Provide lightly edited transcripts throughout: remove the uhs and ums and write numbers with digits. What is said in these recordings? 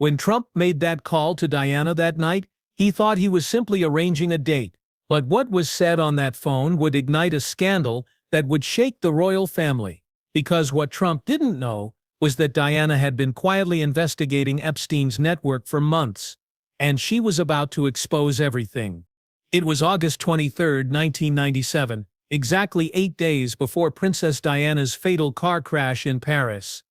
When Trump made that call to Diana that night, he thought he was simply arranging a date. But what was said on that phone would ignite a scandal that would shake the royal family. Because what Trump didn't know was that Diana had been quietly investigating Epstein's network for months, and she was about to expose everything. It was August 23, 1997, exactly 8 days before Princess Diana's fatal car crash in Paris.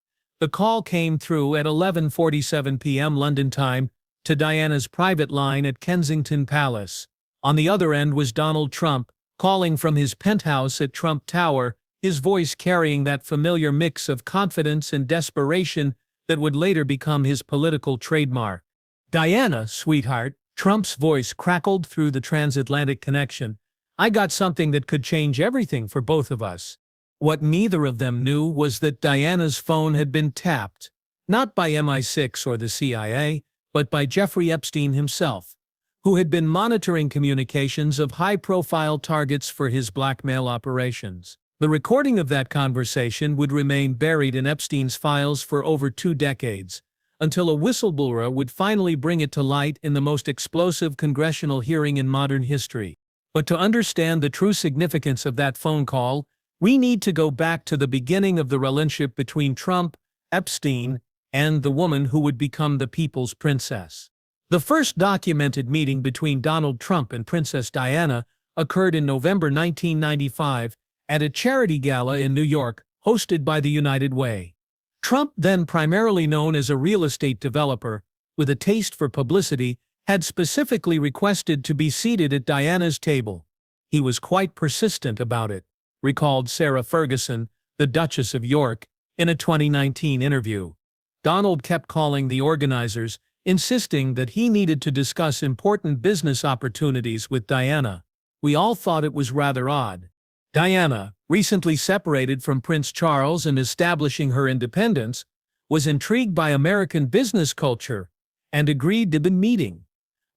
The call came through at 11:47 p.m. London time to Diana's private line at Kensington Palace. On the other end was Donald Trump, calling from his penthouse at Trump Tower, his voice carrying that familiar mix of confidence and desperation that would later become his political trademark. "Diana, sweetheart," Trump's voice crackled through the transatlantic connection. "I got something that could change everything for both of us." What neither of them knew was that Diana's phone had been tapped, not by MI6 or the CIA, but by Jeffrey Epstein himself, who had been monitoring communications of high-profile targets for his blackmail operations. The recording of that conversation would remain buried in Epstein's files for over 2 decades, until a whistleblower would finally bring it to light in the most explosive congressional hearing in modern history. But to understand the true significance of that phone call, we need to go back to the beginning of the relationship between Trump, Epstein, and the woman who would become the people's princess. The first documented meeting between Donald Trump and Princess Diana occurred in November 1995 at a charity gala in New York, hosted by the United Way. Trump, then primarily known as a real estate developer with a taste for publicity, had specifically requested to be seated at Diana's table. He was quite persistent about it, recalled Sarah Ferguson, the Duchess of York, in a 2019 interview. Donald kept calling the organizers, insisting that he needed to discuss important business opportunities with Diana. We all thought it was rather odd. Diana, recently separated from Prince Charles and establishing her independence, was intrigued by American business culture and agreed to the meeting.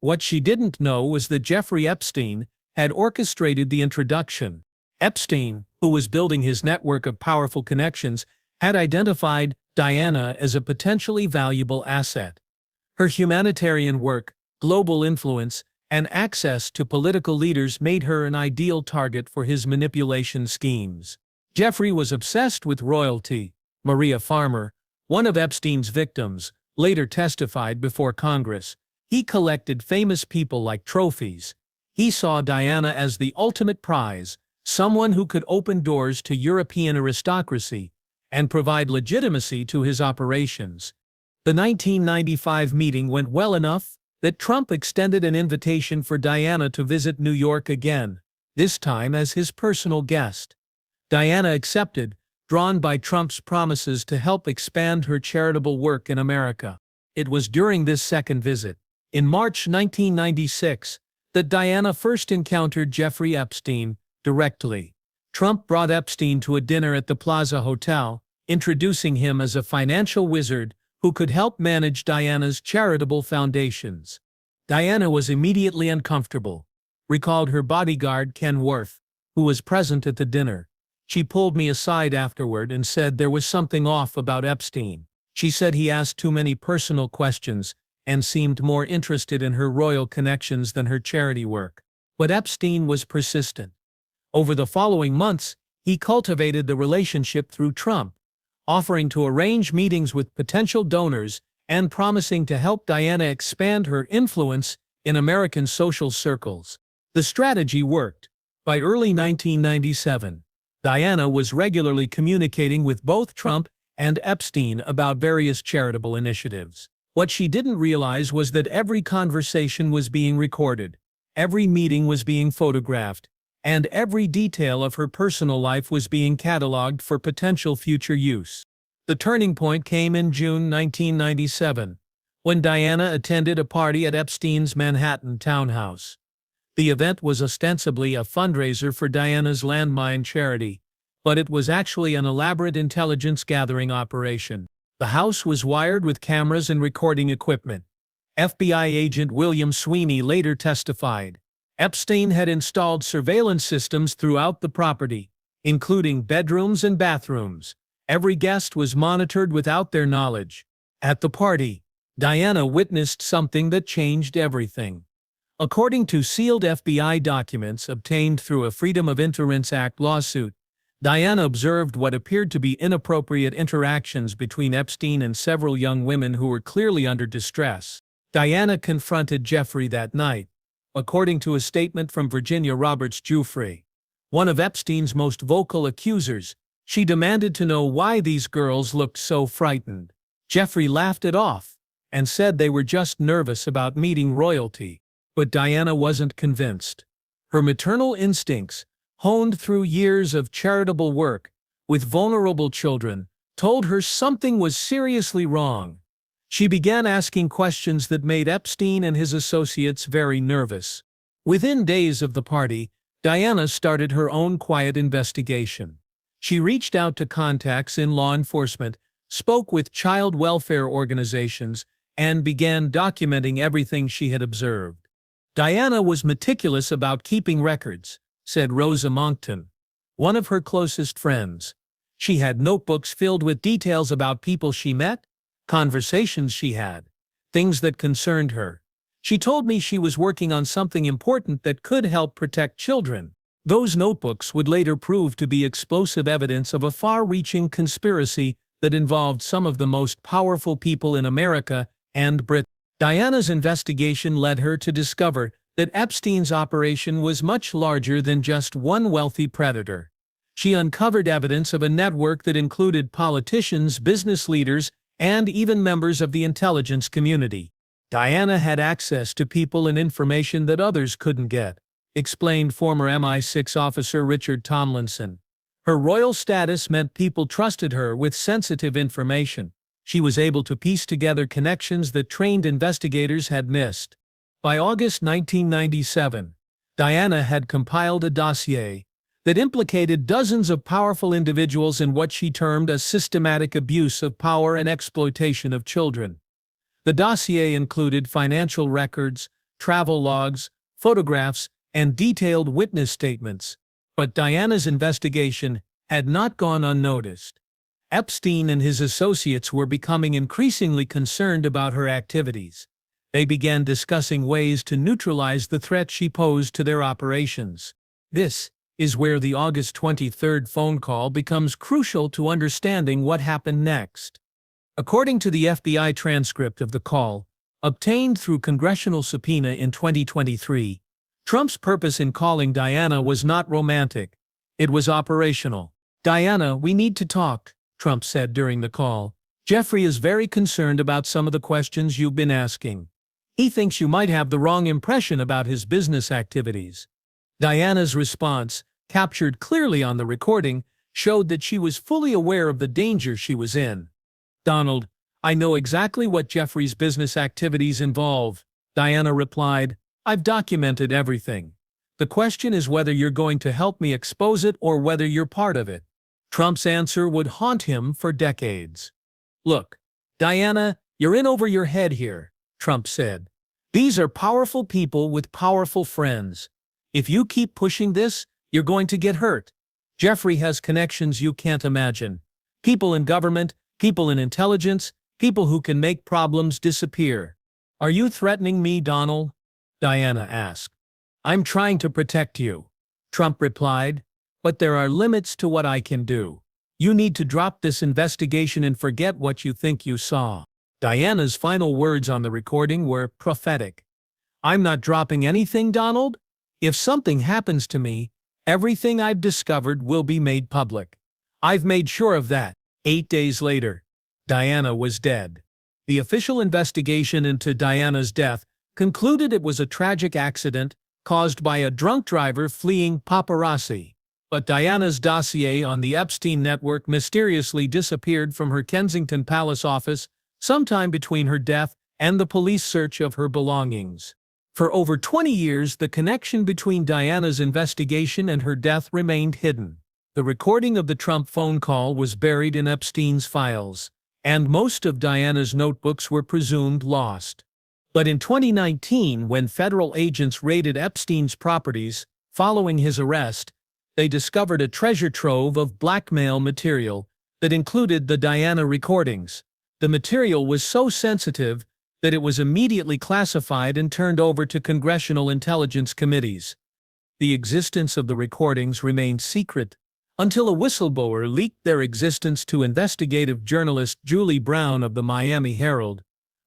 What she didn't know was that Jeffrey Epstein had orchestrated the introduction. Epstein, who was building his network of powerful connections, had identified Diana as a potentially valuable asset. Her humanitarian work, global influence, and access to political leaders made her an ideal target for his manipulation schemes. Jeffrey was obsessed with royalty. Maria Farmer, one of Epstein's victims, later testified before Congress. He collected famous people like trophies. He saw Diana as the ultimate prize, someone who could open doors to European aristocracy and provide legitimacy to his operations. The 1995 meeting went well enough that Trump extended an invitation for Diana to visit New York again, this time as his personal guest. Diana accepted, drawn by Trump's promises to help expand her charitable work in America. It was during this second visit, in March 1996, that Diana first encountered Jeffrey Epstein directly. Trump brought Epstein to a dinner at the Plaza Hotel, introducing him as a financial wizard who could help manage Diana's charitable foundations. Diana was immediately uncomfortable, recalled her bodyguard Ken Worth, who was present at the dinner. She pulled me aside afterward and said there was something off about Epstein. She said he asked too many personal questions and seemed more interested in her royal connections than her charity work. But Epstein was persistent. Over the following months, he cultivated the relationship through Trump, offering to arrange meetings with potential donors and promising to help Diana expand her influence in American social circles. The strategy worked. By early 1997, Diana was regularly communicating with both Trump and Epstein about various charitable initiatives. What she didn't realize was that every conversation was being recorded, every meeting was being photographed, and every detail of her personal life was being cataloged for potential future use. The turning point came in June 1997, when Diana attended a party at Epstein's Manhattan townhouse. The event was ostensibly a fundraiser for Diana's landmine charity, but it was actually an elaborate intelligence-gathering operation. The house was wired with cameras and recording equipment. FBI agent William Sweeney later testified. Epstein had installed surveillance systems throughout the property, including bedrooms and bathrooms. Every guest was monitored without their knowledge. At the party, Diana witnessed something that changed everything. According to sealed FBI documents obtained through a Freedom of Inference Act lawsuit, Diana observed what appeared to be inappropriate interactions between Epstein and several young women who were clearly under distress. Diana confronted Jeffrey that night. According to a statement from Virginia Roberts Giuffre, one of Epstein's most vocal accusers, she demanded to know why these girls looked so frightened. Jeffrey laughed it off and said they were just nervous about meeting royalty. But Diana wasn't convinced. Her maternal instincts, honed through years of charitable work with vulnerable children, told her something was seriously wrong. She began asking questions that made Epstein and his associates very nervous. Within days of the party, Diana started her own quiet investigation. She reached out to contacts in law enforcement, spoke with child welfare organizations, and began documenting everything she had observed. Diana was meticulous about keeping records, said Rosa Monckton, one of her closest friends. She had notebooks filled with details about people she met, conversations she had, things that concerned her. She told me she was working on something important that could help protect children. Those notebooks would later prove to be explosive evidence of a far-reaching conspiracy that involved some of the most powerful people in America and Britain. Diana's investigation led her to discover that Epstein's operation was much larger than just one wealthy predator. She uncovered evidence of a network that included politicians, business leaders, and even members of the intelligence community. Diana had access to people and information that others couldn't get, explained former MI6 officer Richard Tomlinson. Her royal status meant people trusted her with sensitive information. She was able to piece together connections that trained investigators had missed. By August 1997, Diana had compiled a dossier that implicated dozens of powerful individuals in what she termed a systematic abuse of power and exploitation of children. The dossier included financial records, travel logs, photographs, and detailed witness statements. But Diana's investigation had not gone unnoticed. Epstein and his associates were becoming increasingly concerned about her activities. They began discussing ways to neutralize the threat she posed to their operations. This is where the August 23 phone call becomes crucial to understanding what happened next. According to the FBI transcript of the call, obtained through congressional subpoena in 2023, Trump's purpose in calling Diana was not romantic. It was operational. "Diana, we need to talk," Trump said during the call. "Jeffrey is very concerned about some of the questions you've been asking. He thinks you might have the wrong impression about his business activities." Diana's response, captured clearly on the recording, showed that she was fully aware of the danger she was in. "Donald, I know exactly what Jeffrey's business activities involve," Diana replied. "I've documented everything. The question is whether you're going to help me expose it or whether you're part of it." Trump's answer would haunt him for decades. "Look, Diana, you're in over your head here," Trump said. "These are powerful people with powerful friends. If you keep pushing this, you're going to get hurt. Jeffrey has connections you can't imagine. People in government, people in intelligence, people who can make problems disappear." "Are you threatening me, Donald?" Diana asked. "I'm trying to protect you," Trump replied, "but there are limits to what I can do. You need to drop this investigation and forget what you think you saw." Diana's final words on the recording were prophetic. "I'm not dropping anything, Donald. If something happens to me, everything I've discovered will be made public. I've made sure of that." 8 days later, Diana was dead. The official investigation into Diana's death concluded it was a tragic accident caused by a drunk driver fleeing paparazzi. But Diana's dossier on the Epstein network mysteriously disappeared from her Kensington Palace office sometime between her death and the police search of her belongings. For over 20 years, the connection between Diana's investigation and her death remained hidden. The recording of the Trump phone call was buried in Epstein's files, and most of Diana's notebooks were presumed lost. But in 2019, when federal agents raided Epstein's properties following his arrest, they discovered a treasure trove of blackmail material that included the Diana recordings. The material was so sensitive that it was immediately classified and turned over to congressional intelligence committees. The existence of the recordings remained secret until a whistleblower leaked their existence to investigative journalist Julie Brown of the Miami Herald.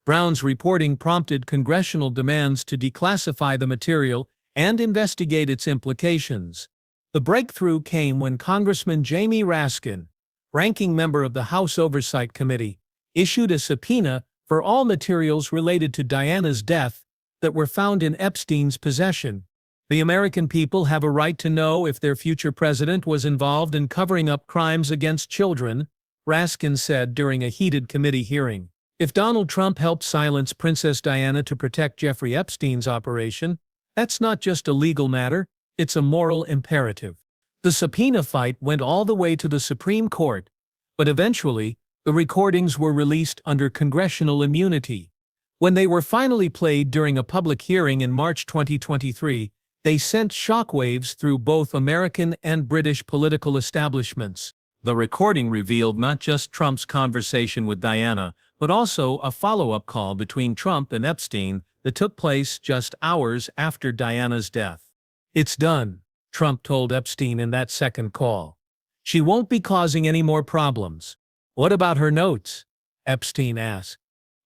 Brown's reporting prompted congressional demands to declassify the material and investigate its implications. The breakthrough came when Congressman Jamie Raskin, ranking member of the House Oversight Committee, issued a subpoena for all materials related to Diana's death that were found in Epstein's possession. The American people have a right to know if their future president was involved in covering up crimes against children, Raskin said during a heated committee hearing. If Donald Trump helped silence Princess Diana to protect Jeffrey Epstein's operation, that's not just a legal matter, it's a moral imperative. The subpoena fight went all the way to the Supreme Court, but eventually, the recordings were released under congressional immunity. When they were finally played during a public hearing in March 2023, they sent shockwaves through both American and British political establishments. The recording revealed not just Trump's conversation with Diana, but also a follow-up call between Trump and Epstein that took place just hours after Diana's death. "It's done," Trump told Epstein in that second call. "She won't be causing any more problems." "What about her notes?" Epstein asked.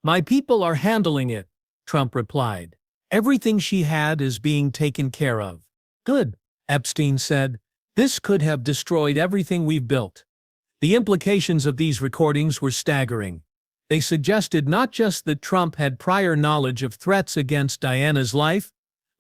"My people are handling it," Trump replied. "Everything she had is being taken care of." "Good," Epstein said. "This could have destroyed everything we've built." The implications of these recordings were staggering. They suggested not just that Trump had prior knowledge of threats against Diana's life,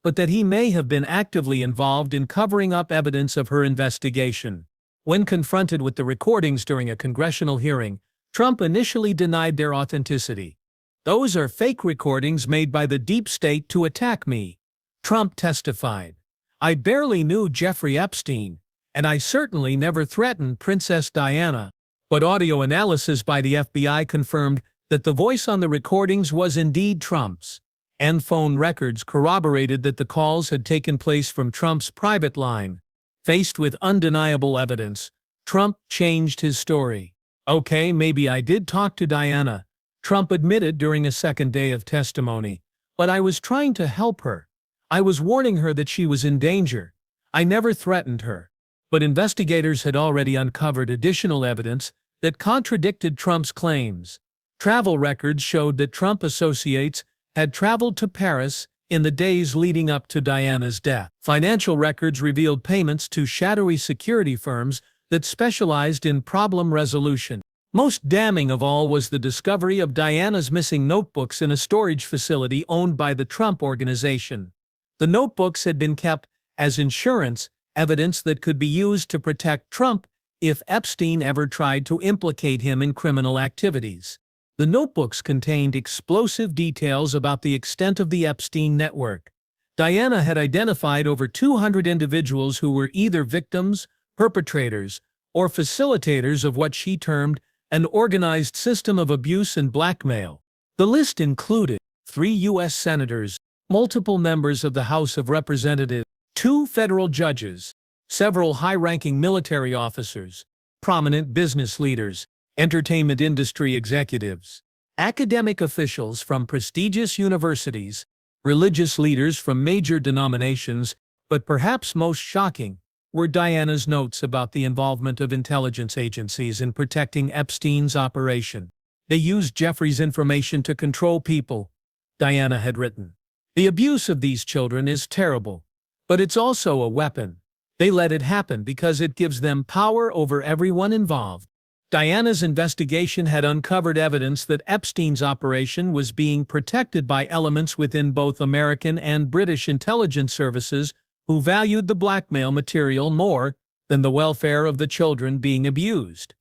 but that he may have been actively involved in covering up evidence of her investigation. When confronted with the recordings during a congressional hearing, Trump initially denied their authenticity. "Those are fake recordings made by the deep state to attack me," Trump testified. "I barely knew Jeffrey Epstein, and I certainly never threatened Princess Diana." But audio analysis by the FBI confirmed that the voice on the recordings was indeed Trump's, and phone records corroborated that the calls had taken place from Trump's private line. Faced with undeniable evidence, Trump changed his story. "Okay, maybe I did talk to Diana," Trump admitted during a second day of testimony, "but I was trying to help her. I was warning her that she was in danger. I never threatened her." But investigators had already uncovered additional evidence that contradicted Trump's claims. Travel records showed that Trump associates had traveled to Paris in the days leading up to Diana's death. Financial records revealed payments to shadowy security firms that specialized in problem resolution. Most damning of all was the discovery of Diana's missing notebooks in a storage facility owned by the Trump Organization. The notebooks had been kept as insurance, evidence that could be used to protect Trump if Epstein ever tried to implicate him in criminal activities. The notebooks contained explosive details about the extent of the Epstein network. Diana had identified over 200 individuals who were either victims, perpetrators, or facilitators of what she termed an organized system of abuse and blackmail. The list included 3 U.S. senators, multiple members of the House of Representatives, 2 federal judges, several high-ranking military officers, prominent business leaders, entertainment industry executives, academic officials from prestigious universities, religious leaders from major denominations, but perhaps most shocking were Diana's notes about the involvement of intelligence agencies in protecting Epstein's operation. "They used Jeffrey's information to control people," Diana had written. "The abuse of these children is terrible, but it's also a weapon. They let it happen because it gives them power over everyone involved." Diana's investigation had uncovered evidence that Epstein's operation was being protected by elements within both American and British intelligence services who valued the blackmail material more than the welfare of the children being abused.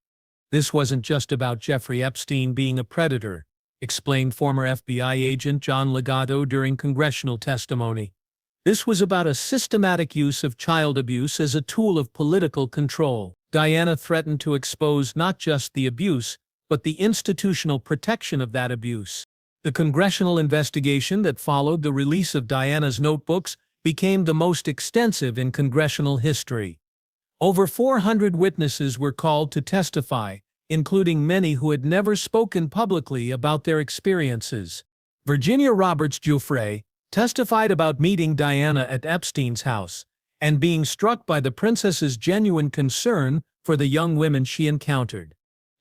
"This wasn't just about Jeffrey Epstein being a predator," explained former FBI agent John Legato during congressional testimony. "This was about a systematic use of child abuse as a tool of political control." Diana threatened to expose not just the abuse, but the institutional protection of that abuse. The congressional investigation that followed the release of Diana's notebooks became the most extensive in congressional history. Over 400 witnesses were called to testify, including many who had never spoken publicly about their experiences. Virginia Roberts Giuffre testified about meeting Diana at Epstein's house and being struck by the princess's genuine concern for the young women she encountered.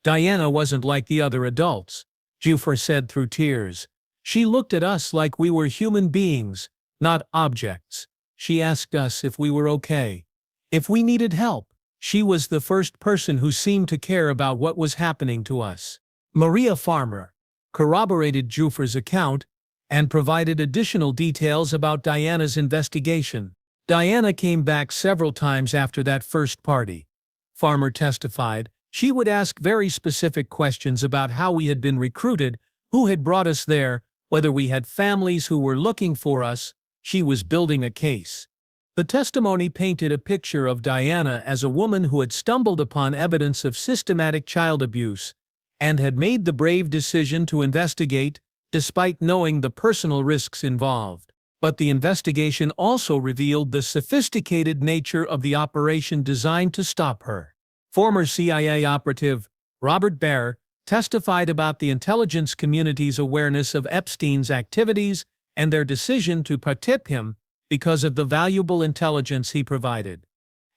Diana wasn't like the other adults, Giuffre said through tears. She looked at us like we were human beings, not objects. She asked us if we were okay, if we needed help. She was the first person who seemed to care about what was happening to us. Maria Farmer corroborated Giuffre's account and provided additional details about Diana's investigation. Diana came back several times after that first party. Farmer testified she would ask very specific questions about how we had been recruited, who had brought us there, whether we had families who were looking for us. She was building a case. The testimony painted a picture of Diana as a woman who had stumbled upon evidence of systematic child abuse and had made the brave decision to investigate, despite knowing the personal risks involved. But the investigation also revealed the sophisticated nature of the operation designed to stop her. Former CIA operative Robert Baer testified about the intelligence community's awareness of Epstein's activities and their decision to protect him because of the valuable intelligence he provided.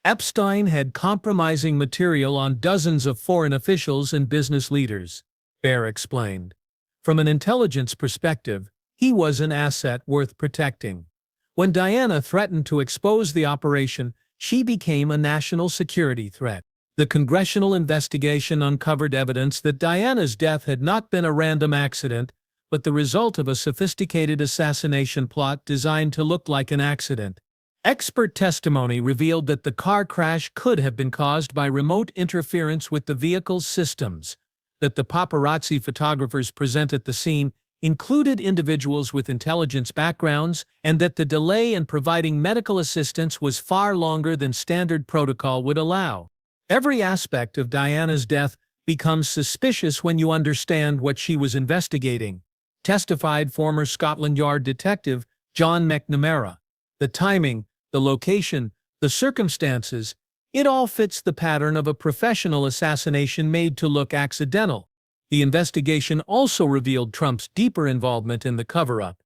Epstein had compromising material on dozens of foreign officials and business leaders, Baer explained. From an intelligence perspective, he was an asset worth protecting. When Diana threatened to expose the operation, she became a national security threat. The Congressional investigation uncovered evidence that Diana's death had not been a random accident, but the result of a sophisticated assassination plot designed to look like an accident. Expert testimony revealed that the car crash could have been caused by remote interference with the vehicle's systems, that the paparazzi photographers present at the scene included individuals with intelligence backgrounds, and that the delay in providing medical assistance was far longer than standard protocol would allow. Every aspect of Diana's death becomes suspicious when you understand what she was investigating, testified former Scotland Yard detective John McNamara. The timing, the location, the circumstances, it all fits the pattern of a professional assassination made to look accidental. The investigation also revealed Trump's deeper involvement in the cover-up.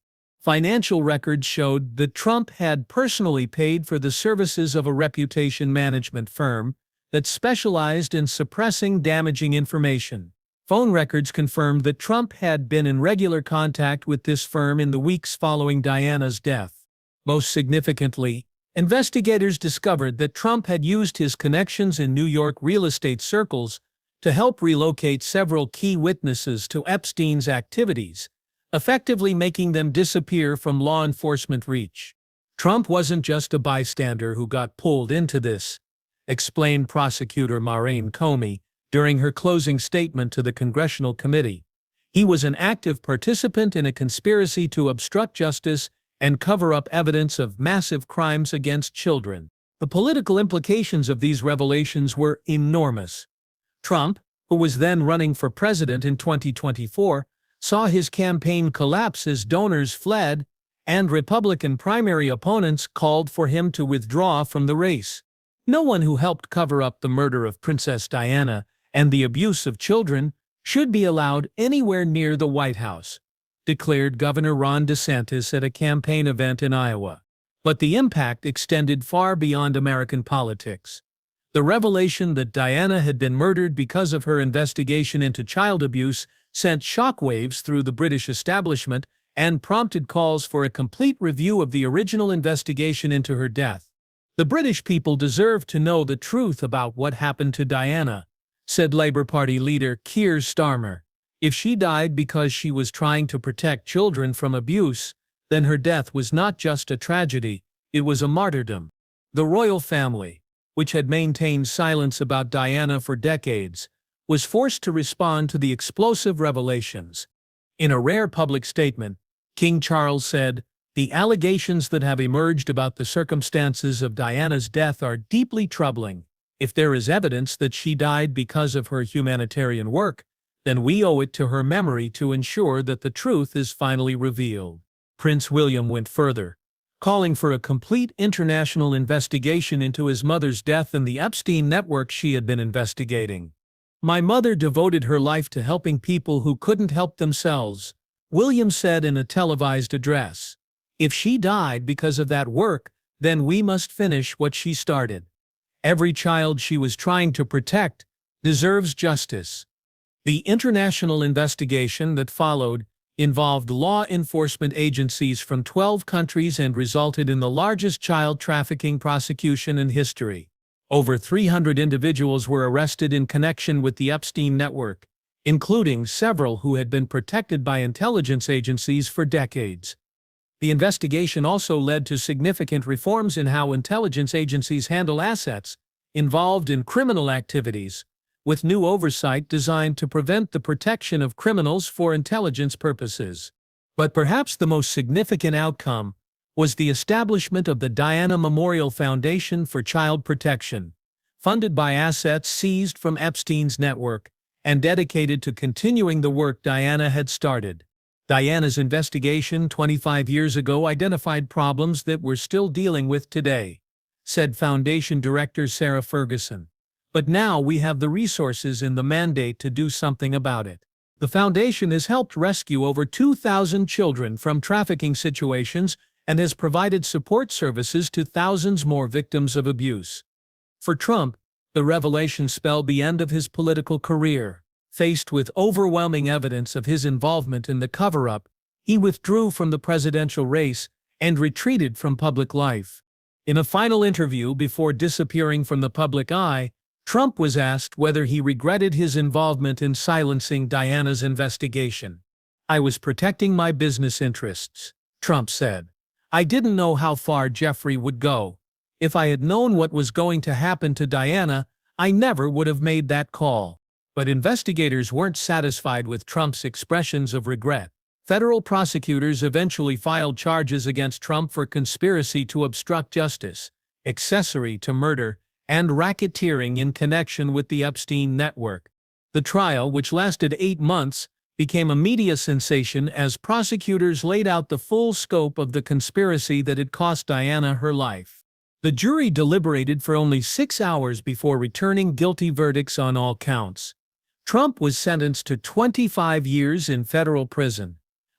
Financial records showed that Trump had personally paid for the services of a reputation management firm that specialized in suppressing damaging information. Phone records confirmed that Trump had been in regular contact with this firm in the weeks following Diana's death. Most significantly, investigators discovered that Trump had used his connections in New York real estate circles to help relocate several key witnesses to Epstein's activities, effectively making them disappear from law enforcement reach. Trump wasn't just a bystander who got pulled into this, explained prosecutor Maureen Comey during her closing statement to the Congressional committee. He was an active participant in a conspiracy to obstruct justice and cover up evidence of massive crimes against children. The political implications of these revelations were enormous. Trump, who was then running for president in 2024, saw his campaign collapse as donors fled, and Republican primary opponents called for him to withdraw from the race. No one who helped cover up the murder of Princess Diana and the abuse of children should be allowed anywhere near the White House, declared Governor Ron DeSantis at a campaign event in Iowa. But the impact extended far beyond American politics. The revelation that Diana had been murdered because of her investigation into child abuse sent shockwaves through the British establishment and prompted calls for a complete review of the original investigation into her death. The British people deserve to know the truth about what happened to Diana, said Labour Party leader Keir Starmer. If she died because she was trying to protect children from abuse, then her death was not just a tragedy, it was a martyrdom. The royal family, which had maintained silence about Diana for decades, was forced to respond to the explosive revelations. In a rare public statement, King Charles said, "The allegations that have emerged about the circumstances of Diana's death are deeply troubling. If there is evidence that she died because of her humanitarian work, then we owe it to her memory to ensure that the truth is finally revealed." Prince William went further, calling for a complete international investigation into his mother's death and the Epstein network she had been investigating. "My mother devoted her life to helping people who couldn't help themselves," Williams said in a televised address. If she died because of that work, then we must finish what she started. Every child she was trying to protect deserves justice. The international investigation that followed involved law enforcement agencies from 12 countries and resulted in the largest child trafficking prosecution in history. Over 300 individuals were arrested in connection with the Epstein network, including several who had been protected by intelligence agencies for decades. The investigation also led to significant reforms in how intelligence agencies handle assets involved in criminal activities, with new oversight designed to prevent the protection of criminals for intelligence purposes. But perhaps the most significant outcome was the establishment of the Diana Memorial Foundation for Child Protection, funded by assets seized from Epstein's network and dedicated to continuing the work Diana had started. Diana's investigation 25 years ago identified problems that we're still dealing with today, said Foundation Director Sarah Ferguson. But now we have the resources and the mandate to do something about it. The foundation has helped rescue over 2,000 children from trafficking situations and has provided support services to thousands more victims of abuse. For Trump, the revelation spelled the end of his political career. Faced with overwhelming evidence of his involvement in the cover-up, he withdrew from the presidential race and retreated from public life. In a final interview before disappearing from the public eye, Trump was asked whether he regretted his involvement in silencing Diana's investigation. "I was protecting my business interests," Trump said. "I didn't know how far Jeffrey would go. If I had known what was going to happen to Diana, I never would have made that call." But investigators weren't satisfied with Trump's expressions of regret. Federal prosecutors eventually filed charges against Trump for conspiracy to obstruct justice, accessory to murder, and racketeering in connection with the Epstein network. The trial, which lasted 8 months, became a media sensation as prosecutors laid out the full scope of the conspiracy that had cost Diana her life. The jury deliberated for only 6 hours before returning guilty verdicts on all counts. Trump was sentenced to 25 years in federal prison,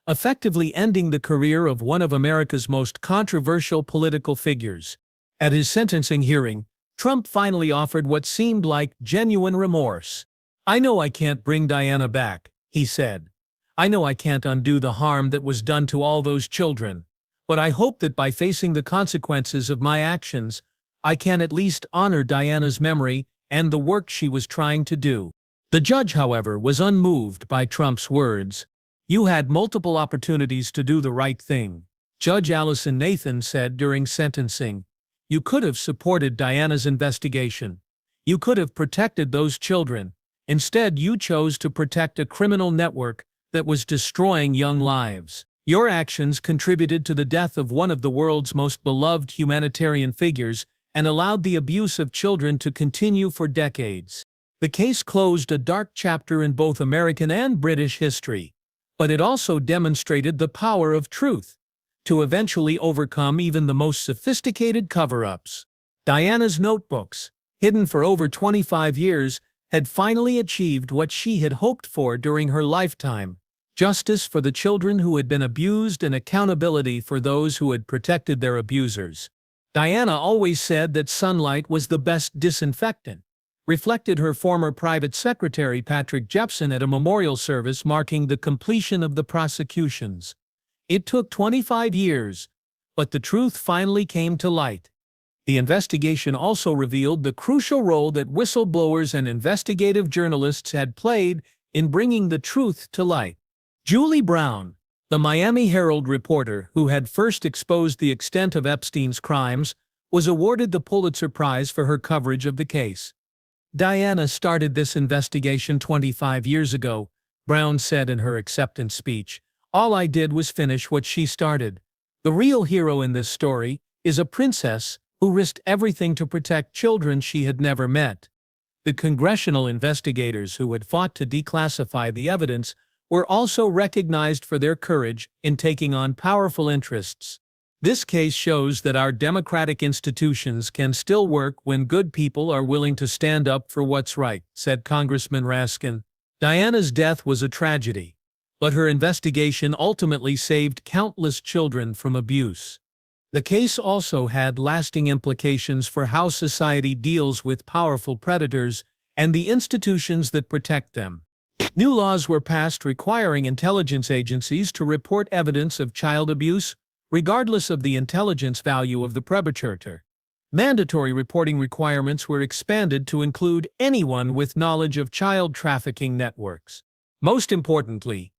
effectively ending the career of one of America's most controversial political figures. At his sentencing hearing, Trump finally offered what seemed like genuine remorse. "I know I can't bring Diana back," he said. "I know I can't undo the harm that was done to all those children. But I hope that by facing the consequences of my actions, I can at least honor Diana's memory and the work she was trying to do." The judge, however, was unmoved by Trump's words. "You had multiple opportunities to do the right thing," Judge Allison Nathan said during sentencing. "You could have supported Diana's investigation. You could have protected those children. Instead, you chose to protect a criminal network that was destroying young lives. Your actions contributed to the death of one of the world's most beloved humanitarian figures and allowed the abuse of children to continue for decades." The case closed a dark chapter in both American and British history, but it also demonstrated the power of truth to eventually overcome even the most sophisticated cover-ups. Diana's notebooks, hidden for over 25 years, had finally achieved what she had hoped for during her lifetime: justice for the children who had been abused and accountability for those who had protected their abusers. Diana always said that sunlight was the best disinfectant, reflected her former private secretary Patrick Jepson at a memorial service marking the completion of the prosecutions. It took 25 years, but the truth finally came to light. The investigation also revealed the crucial role that whistleblowers and investigative journalists had played in bringing the truth to light. Julie Brown, the Miami Herald reporter who had first exposed the extent of Epstein's crimes, was awarded the Pulitzer Prize for her coverage of the case. "Diana started this investigation 25 years ago," Brown said in her acceptance speech. "All I did was finish what she started. The real hero in this story is a princess who risked everything to protect children she had never met." The congressional investigators who had fought to declassify the evidence were also recognized for their courage in taking on powerful interests. This case shows that our democratic institutions can still work when good people are willing to stand up for what's right, said Congressman Raskin. Diana's death was a tragedy, but her investigation ultimately saved countless children from abuse. The case also had lasting implications for how society deals with powerful predators and the institutions that protect them. New laws were passed requiring intelligence agencies to report evidence of child abuse, regardless of the intelligence value of the perpetrator. Mandatory reporting requirements were expanded to include anyone with knowledge of child trafficking networks. Most importantly,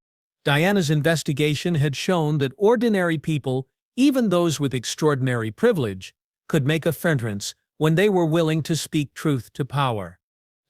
Diana's investigation had shown that ordinary people, even those with extraordinary privilege, could make a difference when they were willing to speak truth to power.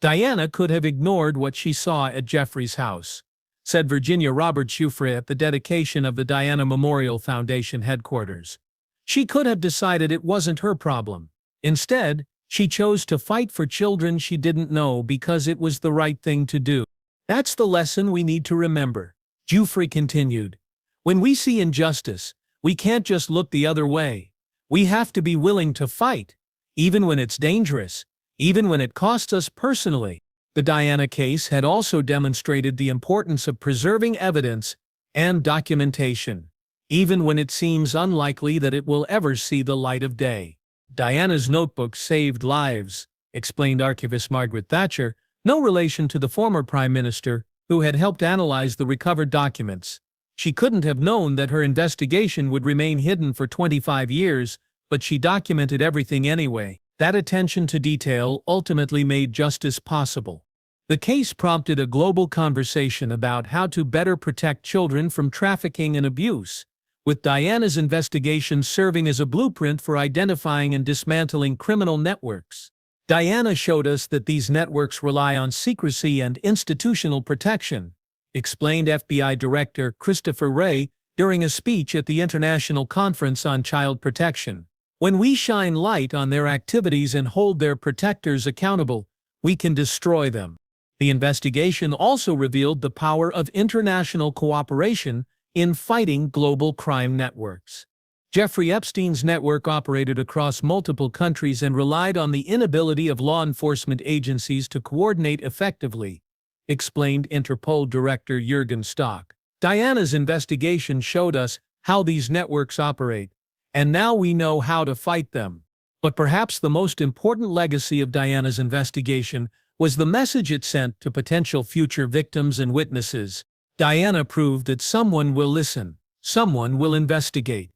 Diana could have ignored what she saw at Jeffrey's house, said Virginia Robert Jeffrey at the dedication of the Diana Memorial Foundation headquarters. She could have decided it wasn't her problem. Instead, she chose to fight for children she didn't know because it was the right thing to do. That's the lesson we need to remember, Jeffrey continued. When we see injustice, we can't just look the other way. We have to be willing to fight, even when it's dangerous, even when it costs us personally. The Diana case had also demonstrated the importance of preserving evidence and documentation, even when it seems unlikely that it will ever see the light of day. Diana's notebook saved lives, explained archivist Margaret Thatcher, no relation to the former Prime Minister, who had helped analyze the recovered documents. She couldn't have known that her investigation would remain hidden for 25 years, but she documented everything anyway. That attention to detail ultimately made justice possible. The case prompted a global conversation about how to better protect children from trafficking and abuse, with Diana's investigation serving as a blueprint for identifying and dismantling criminal networks. Diana showed us that these networks rely on secrecy and institutional protection, explained FBI Director Christopher Wray during a speech at the International Conference on Child Protection. When we shine light on their activities and hold their protectors accountable, we can destroy them. The investigation also revealed the power of international cooperation in fighting global crime networks. Jeffrey Epstein's network operated across multiple countries and relied on the inability of law enforcement agencies to coordinate effectively, explained Interpol Director Jürgen Stock. Diana's investigation showed us how these networks operate, and now we know how to fight them. But perhaps the most important legacy of Diana's investigation was the message it sent to potential future victims and witnesses. Diana proved that someone will listen, someone will investigate,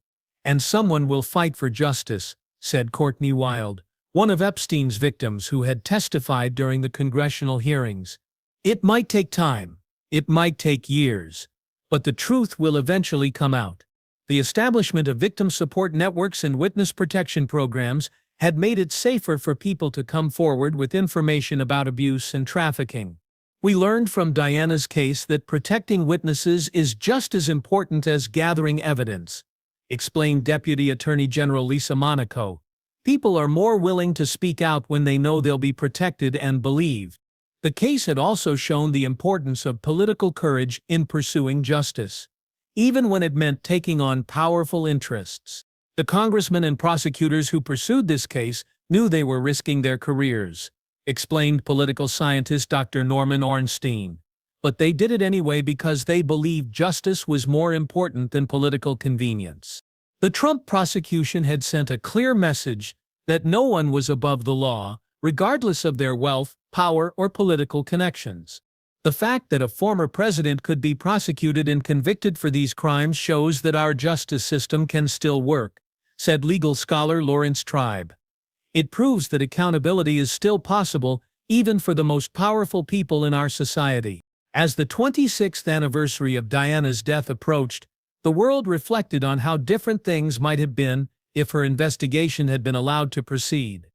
and someone will fight for justice, said Courtney Wild, one of Epstein's victims who had testified during the congressional hearings. It might take time, it might take years, but the truth will eventually come out. The establishment of victim support networks and witness protection programs had made it safer for people to come forward with information about abuse and trafficking. We learned from Diana's case that protecting witnesses is just as important as gathering evidence, explained Deputy Attorney General Lisa Monaco. People are more willing to speak out when they know they'll be protected and believed. The case had also shown the importance of political courage in pursuing justice, even when it meant taking on powerful interests. The congressmen and prosecutors who pursued this case knew they were risking their careers, explained political scientist Dr. Norman Ornstein. But they did it anyway because they believed justice was more important than political convenience. The Trump prosecution had sent a clear message that no one was above the law, regardless of their wealth, power, or political connections. The fact that a former president could be prosecuted and convicted for these crimes shows that our justice system can still work, said legal scholar Lawrence Tribe. It proves that accountability is still possible, even for the most powerful people in our society. As the 26th anniversary of Diana's death approached, the world reflected on how different things might have been if her investigation had been allowed to proceed.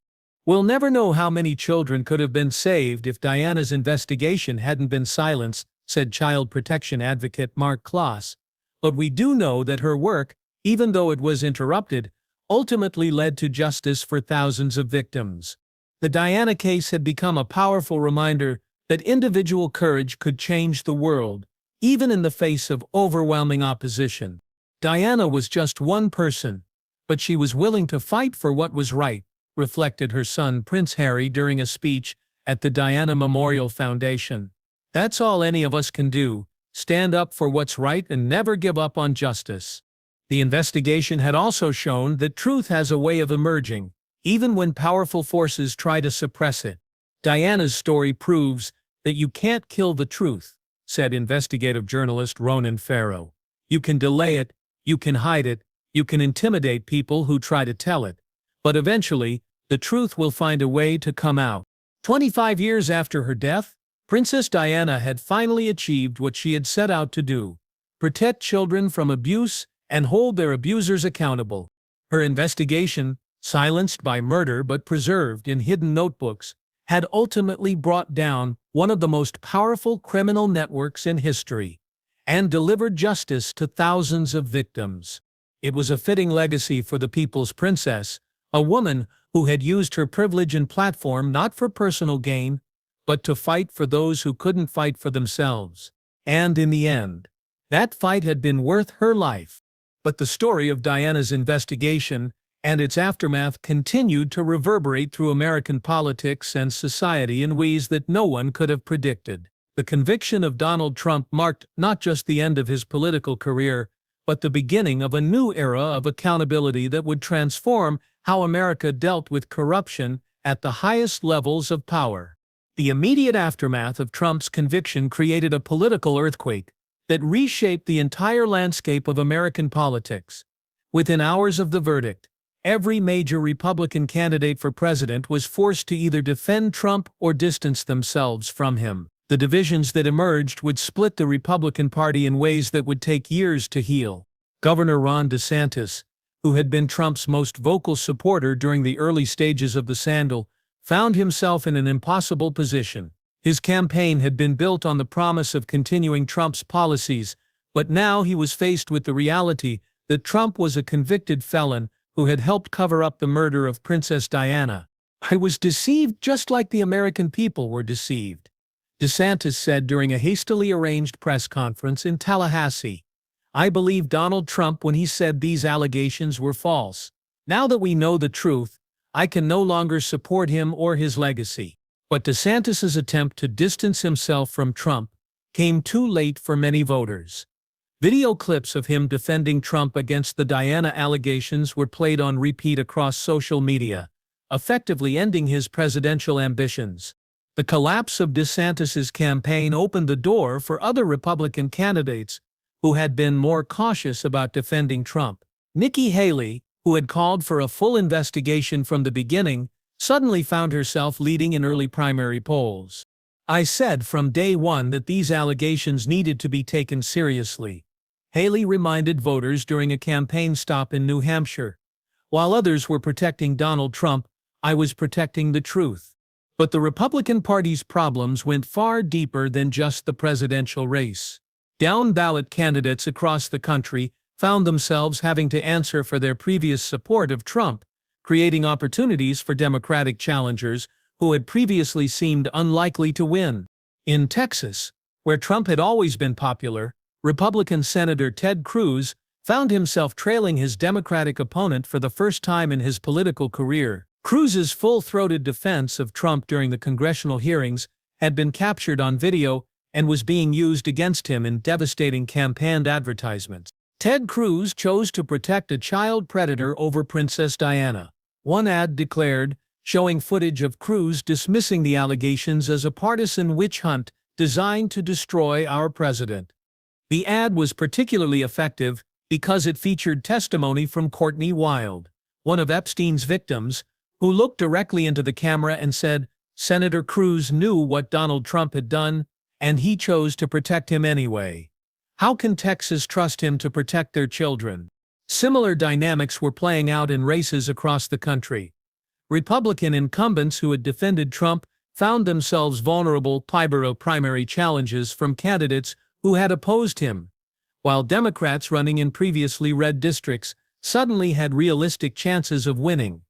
We'll never know how many children could have been saved if Diana's investigation hadn't been silenced, said child protection advocate Mark Kloss. But we do know that her work, even though it was interrupted, ultimately led to justice for thousands of victims. The Diana case had become a powerful reminder that individual courage could change the world, even in the face of overwhelming opposition. Diana was just one person, but she was willing to fight for what was right, reflected her son Prince Harry during a speech at the Diana Memorial Foundation. That's all any of us can do, stand up for what's right, and never give up on justice. The investigation had also shown that truth has a way of emerging, even when powerful forces try to suppress it. Diana's story proves that you can't kill the truth, said investigative journalist Ronan Farrow. You can delay it, you can hide it, you can intimidate people who try to tell it, but eventually, the truth will find a way to come out. 25 years after her death, Princess Diana had finally achieved what she had set out to do: protect children from abuse and hold their abusers accountable. Her investigation, silenced by murder but preserved in hidden notebooks, had ultimately brought down one of the most powerful criminal networks in history and delivered justice to thousands of victims. It was a fitting legacy for the people's princess, a woman who had used her privilege and platform not for personal gain, but to fight for those who couldn't fight for themselves. And in the end, that fight had been worth her life. But the story of Diana's investigation and its aftermath continued to reverberate through American politics and society in ways that no one could have predicted. The conviction of Donald Trump marked not just the end of his political career, but the beginning of a new era of accountability that would transform how America dealt with corruption at the highest levels of power. The immediate aftermath of Trump's conviction created a political earthquake that reshaped the entire landscape of American politics. Within hours of the verdict, every major Republican candidate for president was forced to either defend Trump or distance themselves from him. The divisions that emerged would split the Republican Party in ways that would take years to heal. Governor Ron DeSantis, who had been Trump's most vocal supporter during the early stages of the scandal, found himself in an impossible position. His campaign had been built on the promise of continuing Trump's policies, but now he was faced with the reality that Trump was a convicted felon who had helped cover up the murder of Princess Diana. "I was deceived just like the American people were deceived," DeSantis said during a hastily arranged press conference in Tallahassee. "I believed Donald Trump when he said these allegations were false. Now that we know the truth, I can no longer support him or his legacy." But DeSantis's attempt to distance himself from Trump came too late for many voters. Video clips of him defending Trump against the Diana allegations were played on repeat across social media, effectively ending his presidential ambitions. The collapse of DeSantis's campaign opened the door for other Republican candidates who had been more cautious about defending Trump. Nikki Haley, who had called for a full investigation from the beginning, suddenly found herself leading in early primary polls. "I said from day one that these allegations needed to be taken seriously," Haley reminded voters during a campaign stop in New Hampshire. "While others were protecting Donald Trump, I was protecting the truth." But the Republican Party's problems went far deeper than just the presidential race. Down-ballot candidates across the country found themselves having to answer for their previous support of Trump, creating opportunities for Democratic challengers who had previously seemed unlikely to win. In Texas, where Trump had always been popular, Republican Senator Ted Cruz found himself trailing his Democratic opponent for the first time in his political career. Cruz's full-throated defense of Trump during the congressional hearings had been captured on video and was being used against him in devastating campaign advertisements. Ted Cruz chose to protect a child predator over Princess Diana. One ad declared, showing footage of Cruz dismissing the allegations as a partisan witch hunt designed to destroy our president. The ad was particularly effective because it featured testimony from Courtney Wild, one of Epstein's victims, who looked directly into the camera and said, "Senator Cruz knew what Donald Trump had done, and he chose to protect him anyway. How can Texas trust him to protect their children?" Similar dynamics were playing out in races across the country. Republican incumbents who had defended Trump found themselves vulnerable to primary challenges from candidates who had opposed him, while Democrats running in previously red districts suddenly had realistic chances of winning.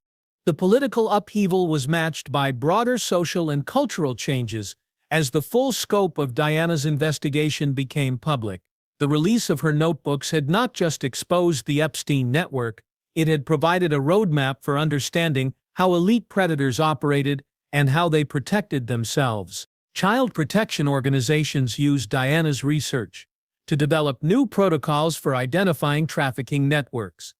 The political upheaval was matched by broader social and cultural changes as the full scope of Diana's investigation became public. The release of her notebooks had not just exposed the Epstein network, it had provided a roadmap for understanding how elite predators operated and how they protected themselves. Child protection organizations used Diana's research, to develop new protocols for identifying trafficking networks.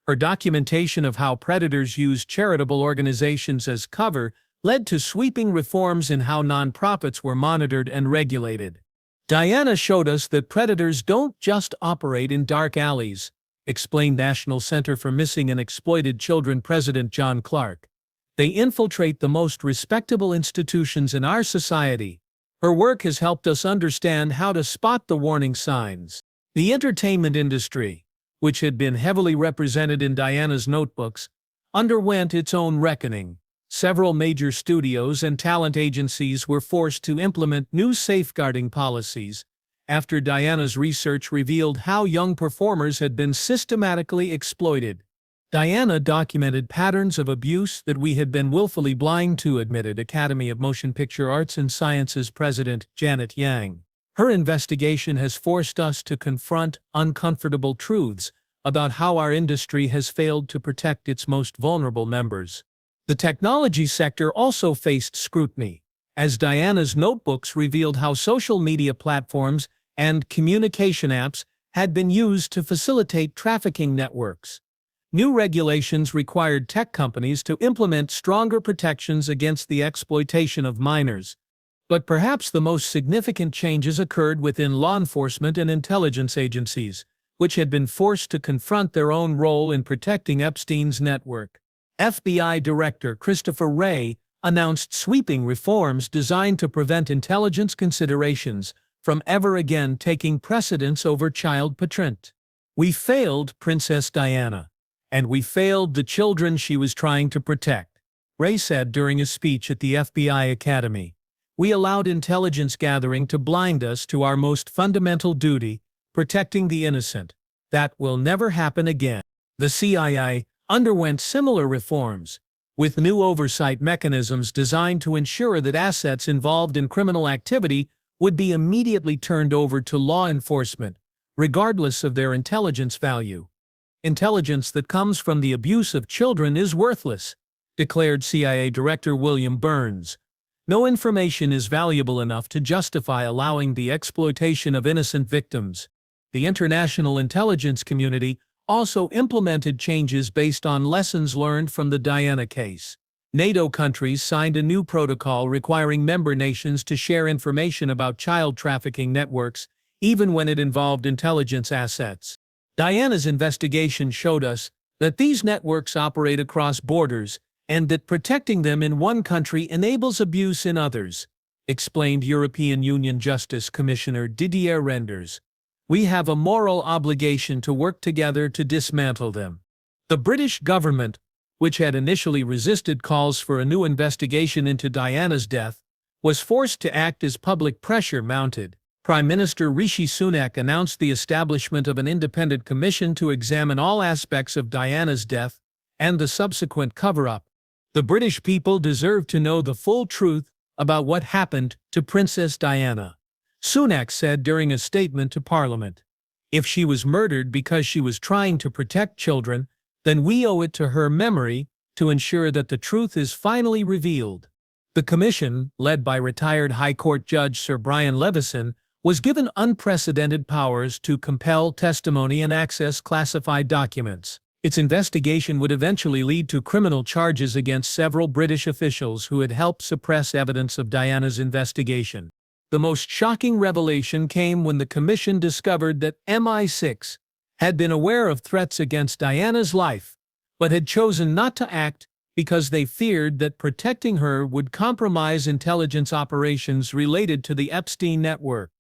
Her documentation of how predators used charitable organizations as cover led to sweeping reforms in how nonprofits were monitored and regulated. Diana showed us that predators don't just operate in dark alleys, explained National Center for Missing and Exploited Children President John Clark. They infiltrate the most respectable institutions in our society. Her work has helped us understand how to spot the warning signs. The entertainment industry, which had been heavily represented in Diana's notebooks, underwent its own reckoning. Several major studios and talent agencies were forced to implement new safeguarding policies after Diana's research revealed how young performers had been systematically exploited. Diana documented patterns of abuse that we had been willfully blind to, admitted Academy of Motion Picture Arts and Sciences President Janet Yang. Her investigation has forced us to confront uncomfortable truths about how our industry has failed to protect its most vulnerable members. The technology sector also faced scrutiny, as Diana's notebooks revealed how social media platforms and communication apps had been used to facilitate trafficking networks. New regulations required tech companies to implement stronger protections against the exploitation of minors. But perhaps the most significant changes occurred within law enforcement and intelligence agencies, which had been forced to confront their own role in protecting Epstein's network. FBI Director Christopher Wray announced sweeping reforms designed to prevent intelligence considerations from ever again taking precedence over child portrayal. We failed Princess Diana, and we failed the children she was trying to protect, Wray said during a speech at the FBI Academy. We allowed intelligence gathering to blind us to our most fundamental duty, protecting the innocent. That will never happen again. The CIA underwent similar reforms, with new oversight mechanisms designed to ensure that assets involved in criminal activity would be immediately turned over to law enforcement, regardless of their intelligence value. Intelligence that comes from the abuse of children is worthless, declared CIA Director William Burns. No information is valuable enough to justify allowing the exploitation of innocent victims. The international intelligence community also implemented changes based on lessons learned from the Diana case. NATO countries signed a new protocol requiring member nations to share information about child trafficking networks, even when it involved intelligence assets. Diana's investigation showed us that these networks operate across borders and that protecting them in one country enables abuse in others, explained European Union Justice Commissioner Didier Reynders. We have a moral obligation to work together to dismantle them. The British government, which had initially resisted calls for a new investigation into Diana's death, was forced to act as public pressure mounted. Prime Minister Rishi Sunak announced the establishment of an independent commission to examine all aspects of Diana's death and the subsequent cover-up. The British people deserve to know the full truth about what happened to Princess Diana, Sunak said during a statement to Parliament. If she was murdered because she was trying to protect children, then we owe it to her memory to ensure that the truth is finally revealed. The commission, led by retired High Court Judge Sir Brian Levison, was given unprecedented powers to compel testimony and access classified documents. Its investigation would eventually lead to criminal charges against several British officials who had helped suppress evidence of Diana's investigation. The most shocking revelation came when the commission discovered that MI6 had been aware of threats against Diana's life, but had chosen not to act because they feared that protecting her would compromise intelligence operations related to the Epstein network.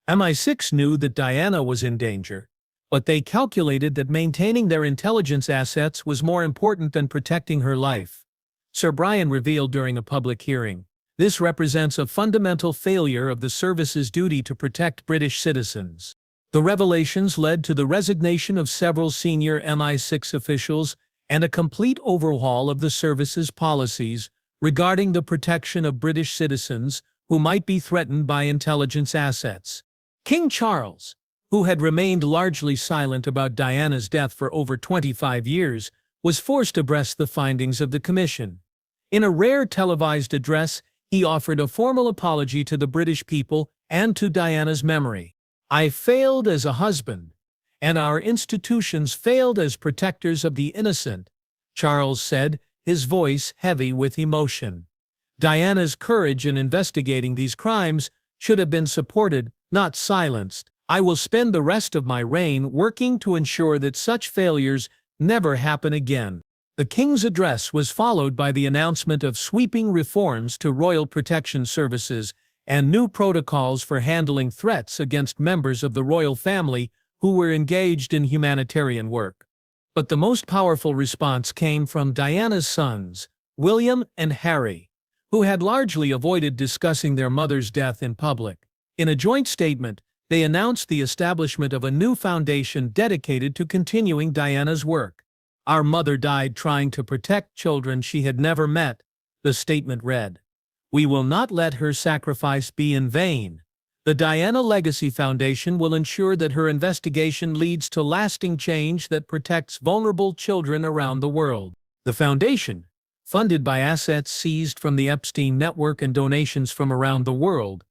MI6 knew that Diana was in danger, but they calculated that maintaining their intelligence assets was more important than protecting her life. Sir Brian revealed during a public hearing, this represents a fundamental failure of the service's duty to protect British citizens. The revelations led to the resignation of several senior MI6 officials and a complete overhaul of the service's policies regarding the protection of British citizens who might be threatened by intelligence assets. King Charles, who had remained largely silent about Diana's death for over 25 years, was forced to breast the findings of the commission. In a rare televised address, he offered a formal apology to the British people and to Diana's memory. I failed as a husband, and our institutions failed as protectors of the innocent, Charles said, his voice heavy with emotion. Diana's courage in investigating these crimes should have been supported, not silenced. I will spend the rest of my reign working to ensure that such failures never happen again. The king's address was followed by the announcement of sweeping reforms to royal protection services and new protocols for handling threats against members of the royal family who were engaged in humanitarian work. But the most powerful response came from Diana's sons, William and Harry, who had largely avoided discussing their mother's death in public. In a joint statement, they announced the establishment of a new foundation dedicated to continuing Diana's work. Our mother died trying to protect children she had never met, the statement read. We will not let her sacrifice be in vain. The Diana Legacy Foundation will ensure that her investigation leads to lasting change that protects vulnerable children around the world. The foundation, funded by assets seized from the Epstein network and donations from around the world,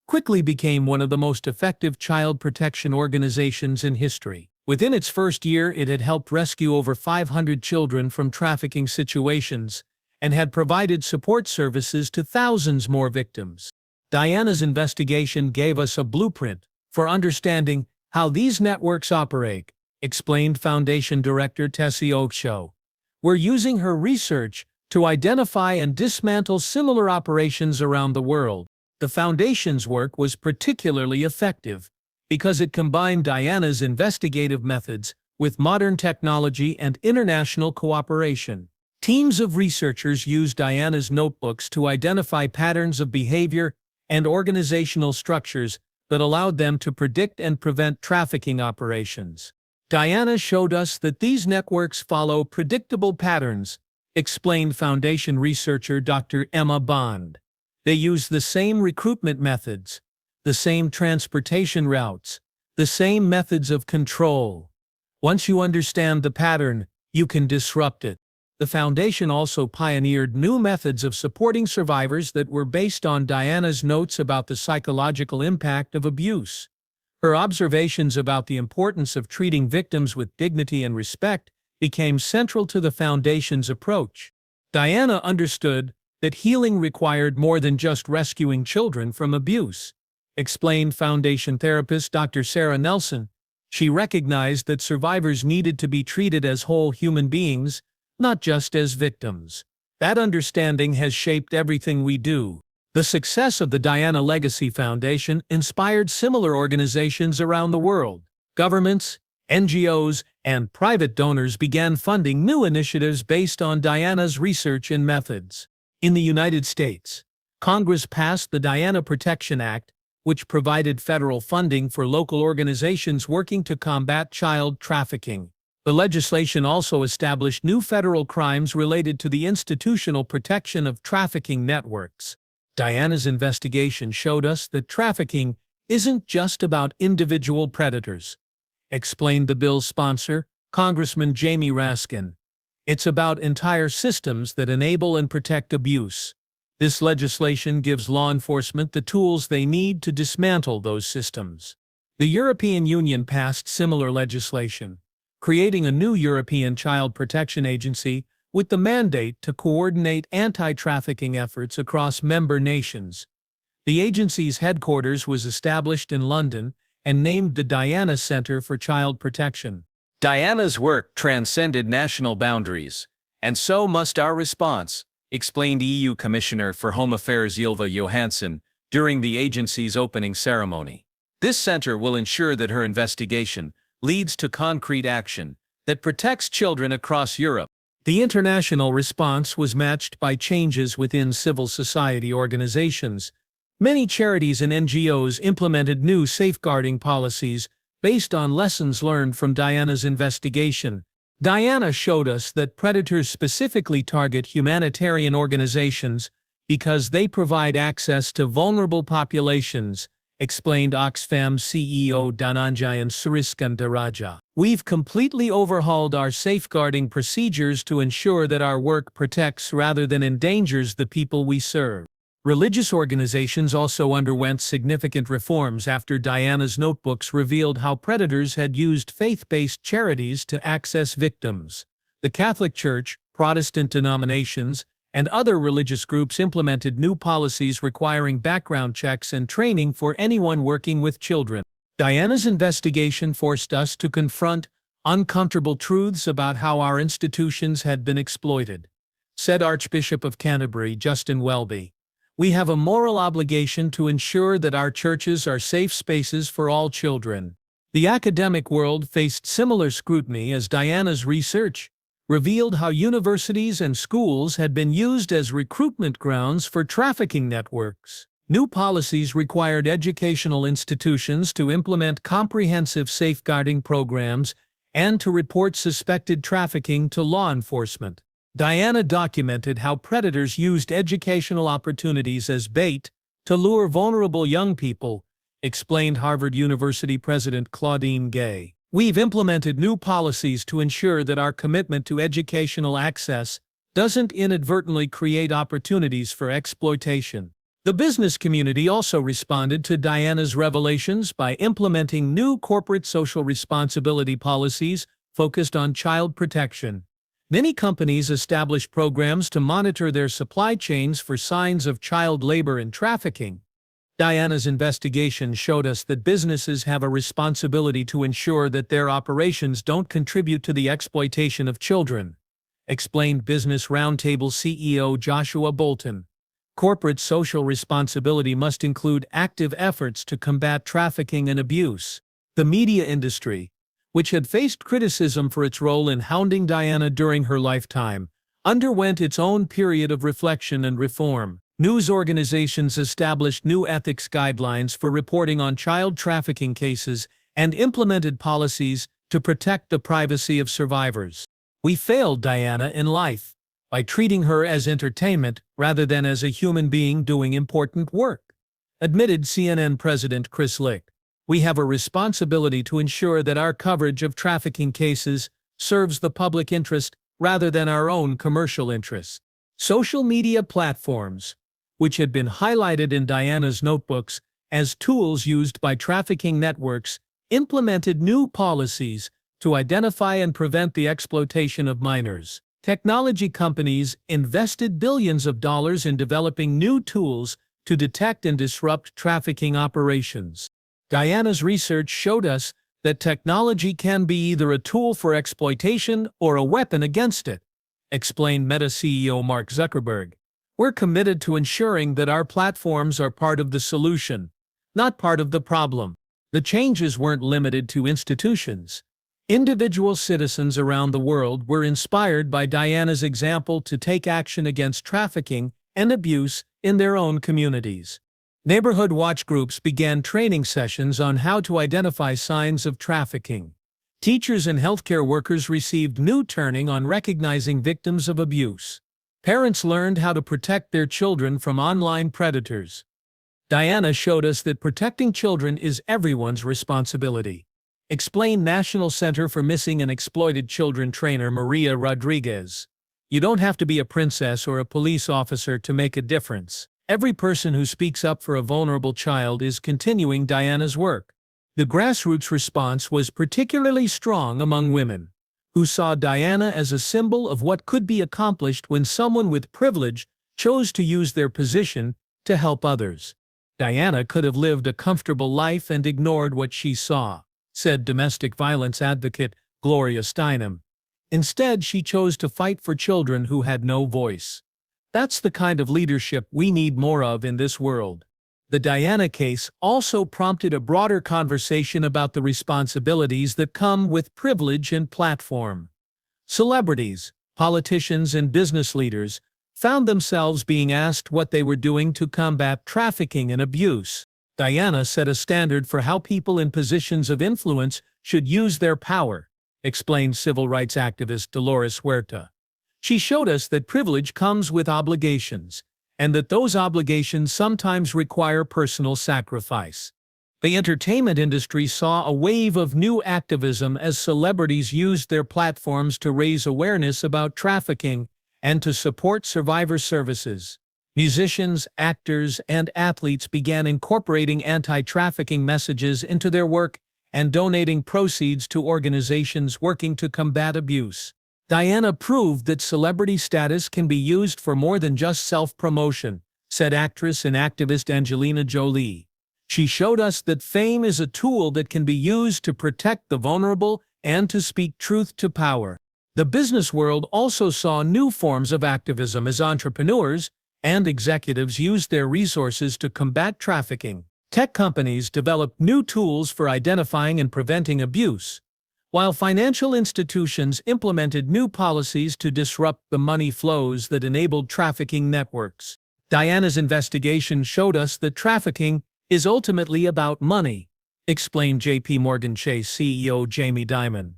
quickly became one of the most effective child protection organizations in history. Within its first year, it had helped rescue over 500 children from trafficking situations and had provided support services to thousands more victims. Diana's investigation gave us a blueprint for understanding how these networks operate, explained Foundation Director Tessie Oakeshow. We're using her research to identify and dismantle similar operations around the world. The Foundation's work was particularly effective because it combined Diana's investigative methods with modern technology and international cooperation. Teams of researchers used Diana's notebooks to identify patterns of behavior and organizational structures that allowed them to predict and prevent trafficking operations. Diana showed us that these networks follow predictable patterns, explained Foundation researcher Dr. Emma Bond. They use the same recruitment methods, the same transportation routes, the same methods of control. Once you understand the pattern, you can disrupt it. The Foundation also pioneered new methods of supporting survivors that were based on Diana's notes about the psychological impact of abuse. Her observations about the importance of treating victims with dignity and respect became central to the Foundation's approach. Diana understood that healing required more than just rescuing children from abuse, explained Foundation therapist Dr. Sarah Nelson. She recognized that survivors needed to be treated as whole human beings, not just as victims. That understanding has shaped everything we do. The success of the Diana Legacy Foundation inspired similar organizations around the world. Governments, NGOs, and private donors began funding new initiatives based on Diana's research and methods. In the United States, Congress passed the Diana Protection Act, which provided federal funding for local organizations working to combat child trafficking. The legislation also established new federal crimes related to the institutional protection of trafficking networks. Diana's investigation showed us that trafficking isn't just about individual predators, explained the bill's sponsor, Congressman Jamie Raskin. It's about entire systems that enable and protect abuse. This legislation gives law enforcement the tools they need to dismantle those systems. The European Union passed similar legislation, creating a new European Child Protection Agency with the mandate to coordinate anti-trafficking efforts across member nations. The agency's headquarters was established in London and named the Diana Center for Child Protection. Diana's work transcended national boundaries, and so must our response, explained EU Commissioner for Home Affairs Ylva Johansson during the agency's opening ceremony. This center will ensure that her investigation leads to concrete action that protects children across Europe. The international response was matched by changes within civil society organizations. Many charities and NGOs implemented new safeguarding policies based on lessons learned from Diana's investigation. Diana showed us that predators specifically target humanitarian organizations because they provide access to vulnerable populations, explained Oxfam CEO Dhananjayan Suriskandarajah. We've completely overhauled our safeguarding procedures to ensure that our work protects rather than endangers the people we serve. Religious organizations also underwent significant reforms after Diana's notebooks revealed how predators had used faith-based charities to access victims. The Catholic Church, Protestant denominations, and other religious groups implemented new policies requiring background checks and training for anyone working with children. Diana's investigation forced us to confront uncomfortable truths about how our institutions had been exploited, said Archbishop of Canterbury Justin Welby. We have a moral obligation to ensure that our churches are safe spaces for all children. The academic world faced similar scrutiny as Diana's research revealed how universities and schools had been used as recruitment grounds for trafficking networks. New policies required educational institutions to implement comprehensive safeguarding programs and to report suspected trafficking to law enforcement. Diana documented how predators used educational opportunities as bait to lure vulnerable young people, explained Harvard University President Claudine Gay. We've implemented new policies to ensure that our commitment to educational access doesn't inadvertently create opportunities for exploitation. The business community also responded to Diana's revelations by implementing new corporate social responsibility policies focused on child protection. Many companies established programs to monitor their supply chains for signs of child labor and trafficking. Diana's investigation showed us that businesses have a responsibility to ensure that their operations don't contribute to the exploitation of children, explained Business Roundtable CEO Joshua Bolton. Corporate social responsibility must include active efforts to combat trafficking and abuse. The media industry, which had faced criticism for its role in hounding Diana during her lifetime, underwent its own period of reflection and reform. News organizations established new ethics guidelines for reporting on child trafficking cases and implemented policies to protect the privacy of survivors. We failed Diana in life by treating her as entertainment rather than as a human being doing important work, admitted CNN President Chris Licht. We have a responsibility to ensure that our coverage of trafficking cases serves the public interest rather than our own commercial interests. Social media platforms, which had been highlighted in Diana's notebooks as tools used by trafficking networks, implemented new policies to identify and prevent the exploitation of minors. Technology companies invested billions of dollars in developing new tools to detect and disrupt trafficking operations. Diana's research showed us that technology can be either a tool for exploitation or a weapon against it, explained Meta CEO Mark Zuckerberg. We're committed to ensuring that our platforms are part of the solution, not part of the problem. The changes weren't limited to institutions. Individual citizens around the world were inspired by Diana's example to take action against trafficking and abuse in their own communities. Neighborhood watch groups began training sessions on how to identify signs of trafficking. Teachers and healthcare workers received new training on recognizing victims of abuse. Parents learned how to protect their children from online predators. Diana showed us that protecting children is everyone's responsibility, explained National Center for Missing and Exploited Children trainer Maria Rodriguez. You don't have to be a princess or a police officer to make a difference. Every person who speaks up for a vulnerable child is continuing Diana's work. The grassroots response was particularly strong among women, who saw Diana as a symbol of what could be accomplished when someone with privilege chose to use their position to help others. Diana could have lived a comfortable life and ignored what she saw, said domestic violence advocate Gloria Steinem. Instead, she chose to fight for children who had no voice. That's the kind of leadership we need more of in this world. The Diana case also prompted a broader conversation about the responsibilities that come with privilege and platform. Celebrities, politicians, and business leaders found themselves being asked what they were doing to combat trafficking and abuse. Diana set a standard for how people in positions of influence should use their power, explained civil rights activist Dolores Huerta. She showed us that privilege comes with obligations, and that those obligations sometimes require personal sacrifice. The entertainment industry saw a wave of new activism as celebrities used their platforms to raise awareness about trafficking and to support survivor services. Musicians, actors, and athletes began incorporating anti-trafficking messages into their work and donating proceeds to organizations working to combat abuse. Diana proved that celebrity status can be used for more than just self-promotion, said actress and activist Angelina Jolie. She showed us that fame is a tool that can be used to protect the vulnerable and to speak truth to power. The business world also saw new forms of activism as entrepreneurs and executives used their resources to combat trafficking. Tech companies developed new tools for identifying and preventing abuse, while financial institutions implemented new policies to disrupt the money flows that enabled trafficking networks. Diana's investigation showed us that trafficking is ultimately about money, explained J.P. Morgan Chase CEO Jamie Dimon.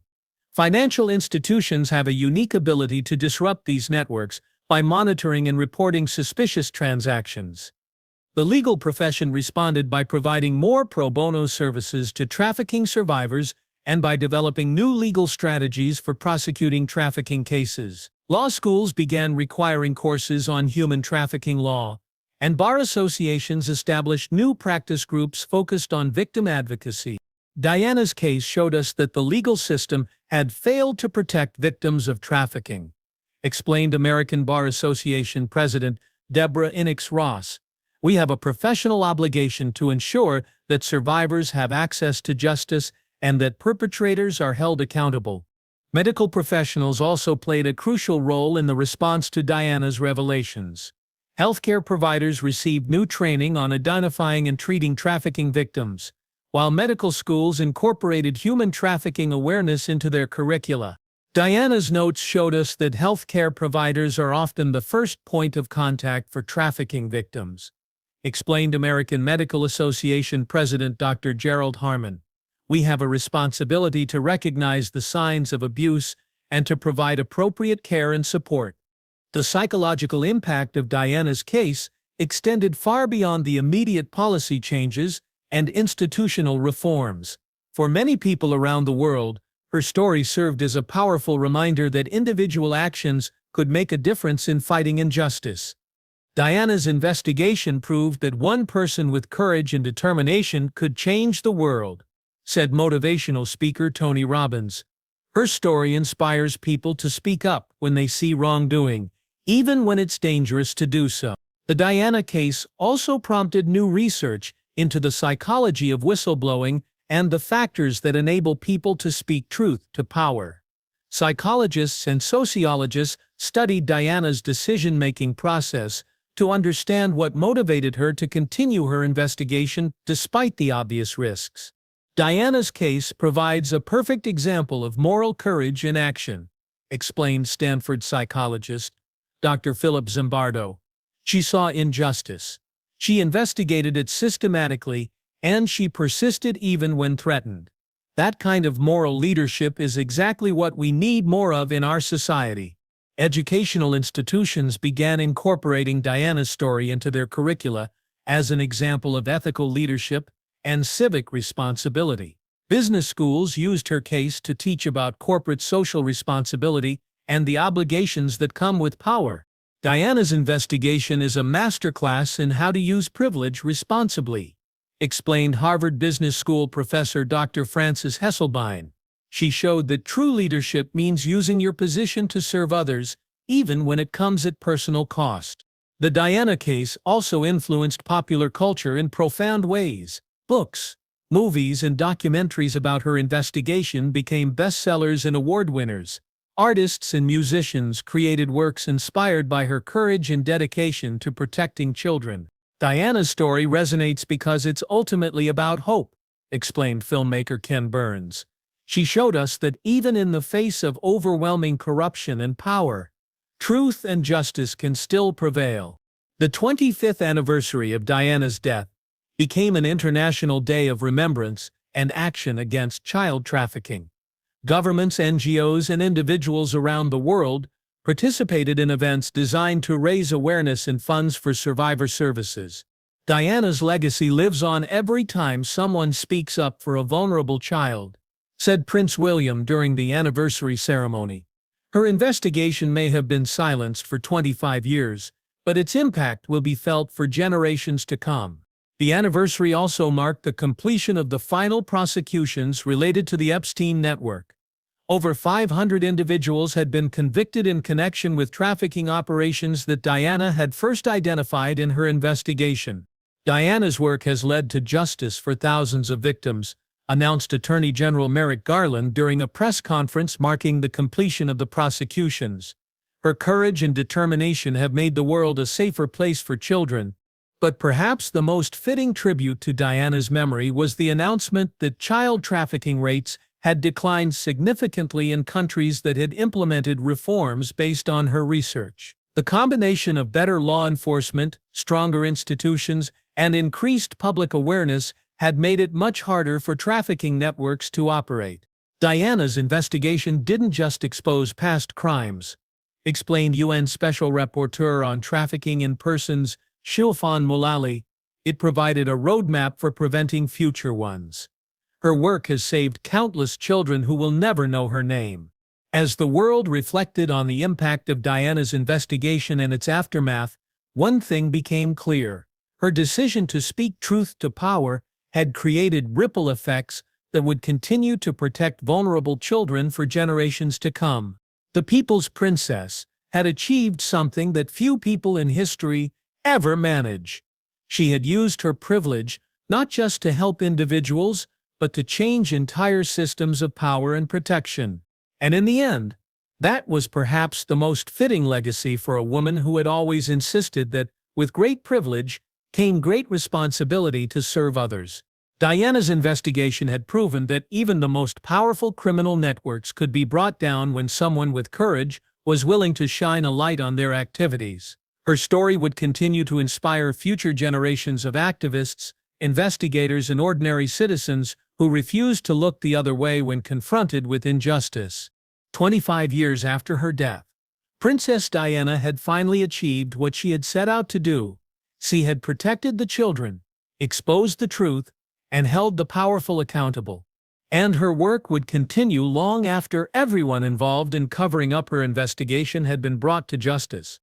Financial institutions have a unique ability to disrupt these networks by monitoring and reporting suspicious transactions. The legal profession responded by providing more pro bono services to trafficking survivors and by developing new legal strategies for prosecuting trafficking cases. Law schools began requiring courses on human trafficking law, and bar associations established new practice groups focused on victim advocacy. Diana's case showed us that the legal system had failed to protect victims of trafficking, explained American Bar Association President Deborah Inix Ross. We have a professional obligation to ensure that survivors have access to justice and that perpetrators are held accountable. Medical professionals also played a crucial role in the response to Diana's revelations. Healthcare providers received new training on identifying and treating trafficking victims, while medical schools incorporated human trafficking awareness into their curricula. Diana's notes showed us that healthcare providers are often the first point of contact for trafficking victims, explained American Medical Association President Dr. Gerald Harmon. We have a responsibility to recognize the signs of abuse and to provide appropriate care and support. The psychological impact of Diana's case extended far beyond the immediate policy changes and institutional reforms. For many people around the world, her story served as a powerful reminder that individual actions could make a difference in fighting injustice. Diana's investigation proved that one person with courage and determination could change the world, said motivational speaker Tony Robbins. Her story inspires people to speak up when they see wrongdoing, even when it's dangerous to do so. The Diana case also prompted new research into the psychology of whistleblowing and the factors that enable people to speak truth to power. Psychologists and sociologists studied Diana's decision-making process to understand what motivated her to continue her investigation despite the obvious risks. Diana's case provides a perfect example of moral courage in action, explained Stanford psychologist Dr. Philip Zimbardo. She saw injustice. She investigated it systematically, and she persisted even when threatened. That kind of moral leadership is exactly what we need more of in our society. Educational institutions began incorporating Diana's story into their curricula as an example of ethical leadership and civic responsibility. Business schools used her case to teach about corporate social responsibility and the obligations that come with power. Diana's investigation is a masterclass in how to use privilege responsibly, explained Harvard Business School professor Dr. Frances Hesselbein. She showed that true leadership means using your position to serve others, even when it comes at personal cost. The Diana case also influenced popular culture in profound ways. Books, movies, and documentaries about her investigation became bestsellers and award winners. Artists and musicians created works inspired by her courage and dedication to protecting children. Diana's story resonates because it's ultimately about hope, explained filmmaker Ken Burns. She showed us that even in the face of overwhelming corruption and power, truth and justice can still prevail. The 25th anniversary of Diana's death became an international day of remembrance and action against child trafficking. Governments, NGOs, and individuals around the world participated in events designed to raise awareness and funds for survivor services. Diana's legacy lives on every time someone speaks up for a vulnerable child, said Prince William during the anniversary ceremony. Her investigation may have been silenced for 25 years, but its impact will be felt for generations to come. The anniversary also marked the completion of the final prosecutions related to the Epstein network. Over 500 individuals had been convicted in connection with trafficking operations that Diana had first identified in her investigation. Diana's work has led to justice for thousands of victims, announced Attorney General Merrick Garland during a press conference marking the completion of the prosecutions. Her courage and determination have made the world a safer place for children. But perhaps the most fitting tribute to Diana's memory was the announcement that child trafficking rates had declined significantly in countries that had implemented reforms based on her research. The combination of better law enforcement, stronger institutions, and increased public awareness had made it much harder for trafficking networks to operate. Diana's investigation didn't just expose past crimes, explained UN Special Rapporteur on Trafficking in Persons, Shilfan Mulali. It provided a roadmap for preventing future ones. Her work has saved countless children who will never know her name. As the world reflected on the impact of Diana's investigation and its aftermath, one thing became clear. Her decision to speak truth to power had created ripple effects that would continue to protect vulnerable children for generations to come. The People's Princess had achieved something that few people in history ever manage. She had used her privilege not just to help individuals, but to change entire systems of power and protection. And in the end, that was perhaps the most fitting legacy for a woman who had always insisted that, with great privilege, came great responsibility to serve others. Diana's investigation had proven that even the most powerful criminal networks could be brought down when someone with courage was willing to shine a light on their activities. Her story would continue to inspire future generations of activists, investigators, and ordinary citizens who refused to look the other way when confronted with injustice. 25 years after her death, Princess Diana had finally achieved what she had set out to do. She had protected the children, exposed the truth, and held the powerful accountable. And her work would continue long after everyone involved in covering up her investigation had been brought to justice.